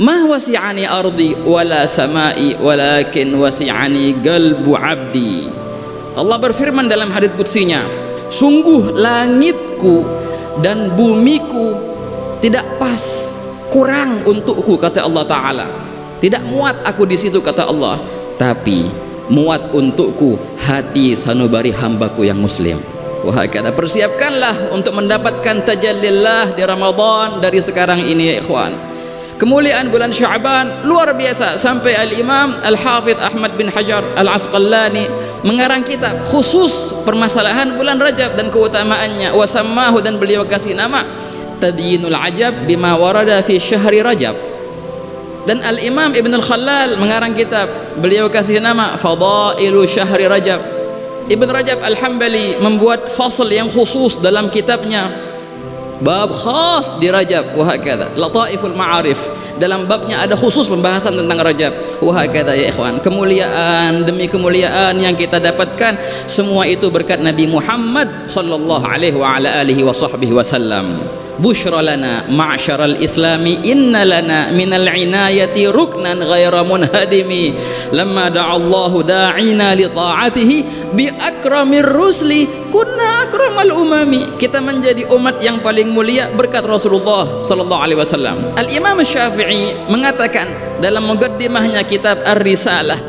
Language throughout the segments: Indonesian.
ma wasi'ani ardi wala samai walakin wasi'ani qalbu abdi. Allah berfirman dalam hadits qudsinya, sungguh langitku dan bumiku tidak pas, kurang untukku, kata Allah Ta'ala. Tidak muat aku di situ, kata Allah, tapi muat untukku hati sanubari hambaku yang muslim. Wah, kata persiapkanlah untuk mendapatkan tajallillah di Ramadan dari sekarang ini ya ikhwan. Kemuliaan bulan Sya'ban luar biasa, sampai Al-Imam Al-Hafidh Ahmad bin Hajar Al-Asqalani mengarang kitab khusus permasalahan bulan Rajab dan keutamaannya. Wasammahu, dan beliau kasih nama Tadyinul Ajab bima warada fi syahri Rajab. Dan Al-Imam Ibn Al-Khallal mengarang kitab, beliau kasih nama Fadailu Syahri Rajab. Ibn Rajab Al-Hambali membuat fasal yang khusus dalam kitabnya, bab khas di Rajab. Wahakadha Lataiful Ma'arif, dalam babnya ada khusus pembahasan tentang Rajab. Wahakadha ya ikhwan, kemuliaan demi kemuliaan yang kita dapatkan semua itu berkat Nabi Muhammad sallallahu alaihi wa ala alihi wa sahbihi wasallam. Bushra lana ma'syaral islami inna lana minal inayati ruknan ghaira munhadimi lamma da'allahu da'ina li ta'atihi bi akramir rusli kunna akramal umami. Kita menjadi umat yang paling mulia berkat Rasulullah sallallahu alaihi wasallam. Al-Imam Syafi'i mengatakan dalam muqaddimahnya kitab Ar-Risalah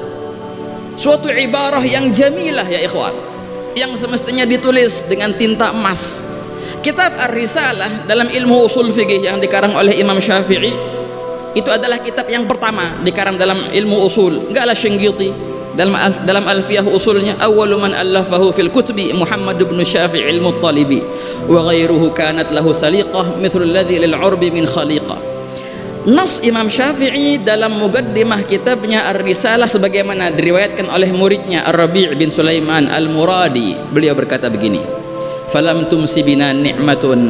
suatu ibarah yang jamilah ya ikhwan, yang semestinya ditulis dengan tinta emas. Kitab Ar-Risalah dalam ilmu usul fikih yang dikarang oleh Imam Syafi'i itu adalah kitab yang pertama dikarang dalam ilmu usul. Enggaklah Shinqiti dalam alfiyah usulnya, awwalu man allafahu fil kutubi Muhammad bin Syafi'i al-Muttalibi wa ghairuhu kanat lahu saliqah mithlu alladhi lil 'urbi min khaliqah. Nas Imam Syafi'i dalam muqaddimah kitabnya Ar-Risalah sebagaimana diriwayatkan oleh muridnya Ar-Rabi' bin Sulaiman Al-Muradi, beliau berkata begini, falam tumsi bina ni'matun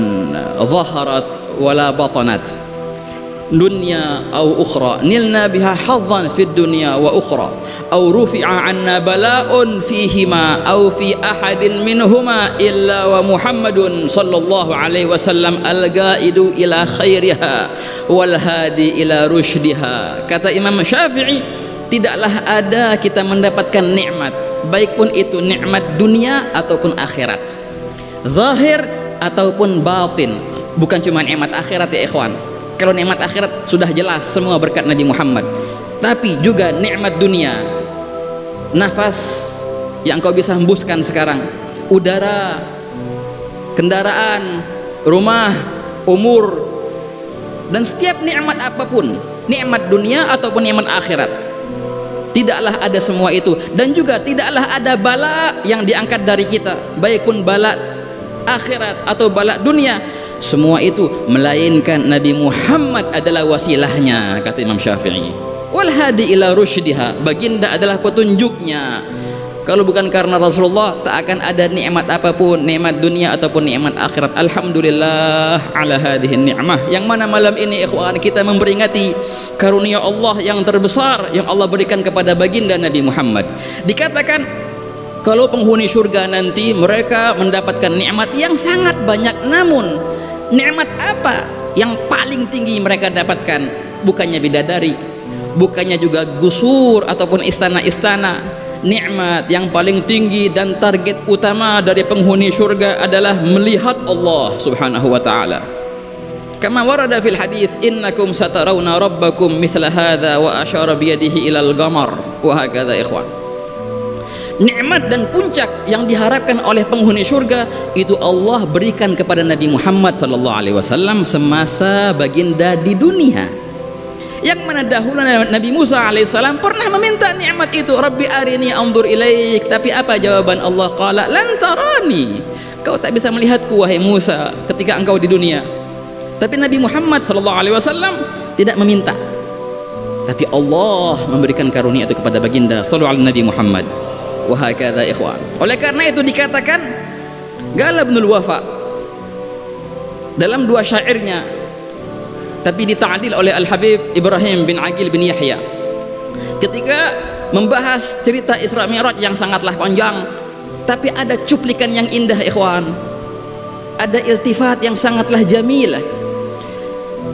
zaharat wala batanat dunya au ukhra nilna biha hadzan fid dunya wa ukhra au rufi'a anna bala'un fihima au fi ahadin minhuma illa wa Muhammadun sallallahu alaihi wasallam al-ga'idu ila khairiha wal hadi ila rusydiha. Kata Imam Syafi'i, tidaklah ada kita mendapatkan nikmat, baik pun itu nikmat dunia ataupun akhirat, zahir ataupun batin. Bukan cuma nikmat akhirat ya ikhwan. Kalau nikmat akhirat sudah jelas semua berkat Nabi Muhammad, tapi juga nikmat dunia, nafas yang kau bisa hembuskan sekarang, udara, kendaraan, rumah, umur, dan setiap nikmat apapun, nikmat dunia ataupun nikmat akhirat, tidaklah ada semua itu. Dan juga tidaklah ada bala yang diangkat dari kita, baik pun bala akhirat atau bala dunia, semua itu melainkan Nabi Muhammad adalah wasilahnya, kata Imam Syafi'i. Wal hadi ila rusydiha, baginda adalah petunjuknya. Kalau bukan karena Rasulullah, tak akan ada nikmat apapun, nikmat dunia ataupun nikmat akhirat. Alhamdulillah ala hadhihi ni'mah, yang mana malam ini ikhwan kita memperingati karunia Allah yang terbesar yang Allah berikan kepada baginda Nabi Muhammad. Dikatakan kalau penghuni surga nanti mereka mendapatkan nikmat yang sangat banyak, namun nikmat apa yang paling tinggi mereka dapatkan? Bukannya bidadari, bukannya juga gusur ataupun istana-istana. Nikmat yang paling tinggi dan target utama dari penghuni surga adalah melihat Allah subhanahu wa ta'ala. Kama warada fil hadith, innakum satarawna rabbakum mithla hadha, wa asyara biyadihi ilal qamar. Wa hakadha ikhwan. Nikmat dan puncak yang diharapkan oleh penghuni surga itu Allah berikan kepada Nabi Muhammad sallallahu alaihi wasallam semasa baginda di dunia. Yang mana dahulu Nabi Musa alaihissalam pernah meminta nikmat itu, Rabbi arini anzur ilaik, tapi apa jawaban Allah? Qala lan tarani, kau tak bisa melihatku wahai Musa ketika engkau di dunia. Tapi Nabi Muhammad sallallahu alaihi wasallam tidak meminta, tapi Allah memberikan karunia itu kepada baginda sallallahu alaihi Nabi Muhammad. Wa hakadha ikhwan. Oleh karena itu dikatakan Ghala Ibnul Wafa dalam dua syairnya, tapi dita'dil oleh Al-Habib Ibrahim bin Aqil bin Yahya, ketika membahas cerita Isra Mi'raj yang sangatlah panjang, tapi ada cuplikan yang indah ikhwan, ada iltifat yang sangatlah jamilah.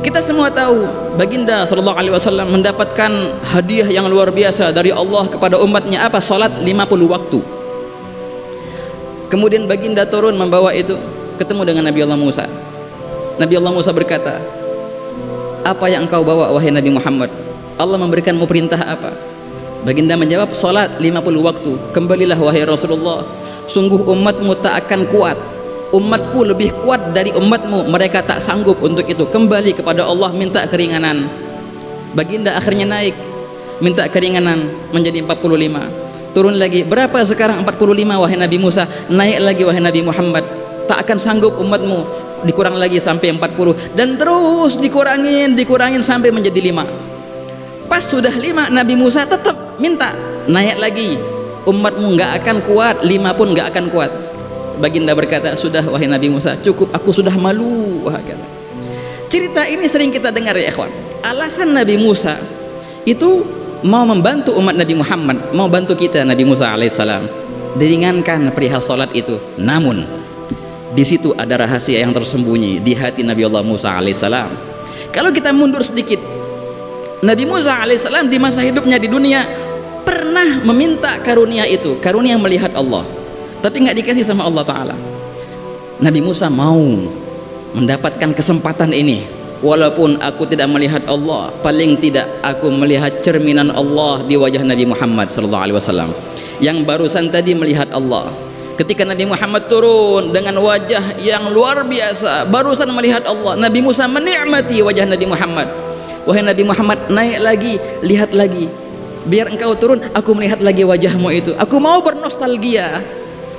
Kita semua tahu baginda sallallahu alaihi wasallam mendapatkan hadiah yang luar biasa dari Allah kepada umatnya, apa? Salat 50 waktu. Kemudian baginda turun membawa itu, ketemu dengan Nabi Allah Musa. Nabi Allah Musa berkata, apa yang engkau bawa wahai Nabi Muhammad? Allah memberikanmu perintah apa? Baginda menjawab, salat 50 waktu. Kembalilah wahai Rasulullah, sungguh umatmu tak akan kuat, umatku lebih kuat dari umatmu, mereka tak sanggup untuk itu. Kembali kepada Allah, minta keringanan. Baginda akhirnya naik, minta keringanan menjadi 45. Turun lagi, berapa sekarang? 45 wahai Nabi Musa. Naik lagi wahai Nabi Muhammad, tak akan sanggup umatmu. Dikurang lagi sampai 40, dan terus dikurangin sampai menjadi 5. Pas sudah 5, Nabi Musa tetap minta naik lagi, umatmu nggak akan kuat, 5 pun nggak akan kuat. Baginda berkata, sudah wahai Nabi Musa, cukup, aku sudah malu. Cerita ini sering kita dengar ya ikhwan. Alasan Nabi Musa itu mau membantu umat Nabi Muhammad, mau bantu kita. Nabi Musa alaihissalam diringankan perihal salat itu. Namun di situ ada rahasia yang tersembunyi di hati Nabi Allah Musa alaihissalam. Kalau kita mundur sedikit, Nabi Musa alaihissalam di masa hidupnya di dunia pernah meminta karunia itu, karunia melihat Allah, tapi nggak dikasih sama Allah Ta'ala. Nabi Musa mau mendapatkan kesempatan ini. Walaupun aku tidak melihat Allah, paling tidak aku melihat cerminan Allah di wajah Nabi Muhammad SAW, yang barusan tadi melihat Allah. Ketika Nabi Muhammad turun dengan wajah yang luar biasa, barusan melihat Allah, Nabi Musa menikmati wajah Nabi Muhammad. Wahai Nabi Muhammad, naik lagi, lihat lagi, biar engkau turun, aku melihat lagi wajahmu itu. Aku mau bernostalgia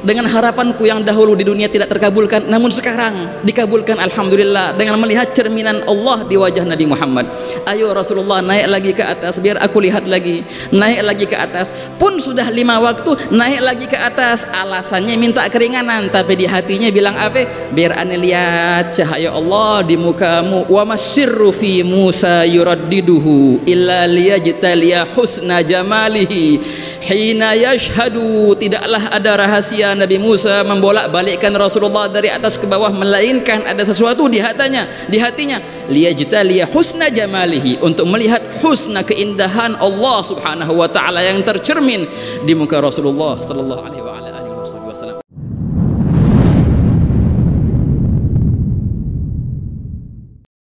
dengan harapanku yang dahulu di dunia tidak terkabulkan, namun sekarang dikabulkan, alhamdulillah, dengan melihat cerminan Allah di wajah Nabi Muhammad. Ayo Rasulullah, naik lagi ke atas, biar aku lihat lagi. Naik lagi ke atas, pun sudah 5 waktu, naik lagi ke atas. Alasannya minta keringanan, tapi di hatinya bilang apa? Biar ane lihat cahaya Allah di mukamu. Wa masyirru fi Musa yuraddiduhu illa liyajtaliya husna jamalihi hina yashhadu. Tidaklah ada rahasia Nabi Musa membolak-balikkan Rasulullah dari atas ke bawah, melainkan ada sesuatu di hatinya liyajtaliya husna jamalihi, untuk melihat husna, keindahan Allah Subhanahu wa taala yang tercermin di muka Rasulullah sallallahu alaihi wasallam.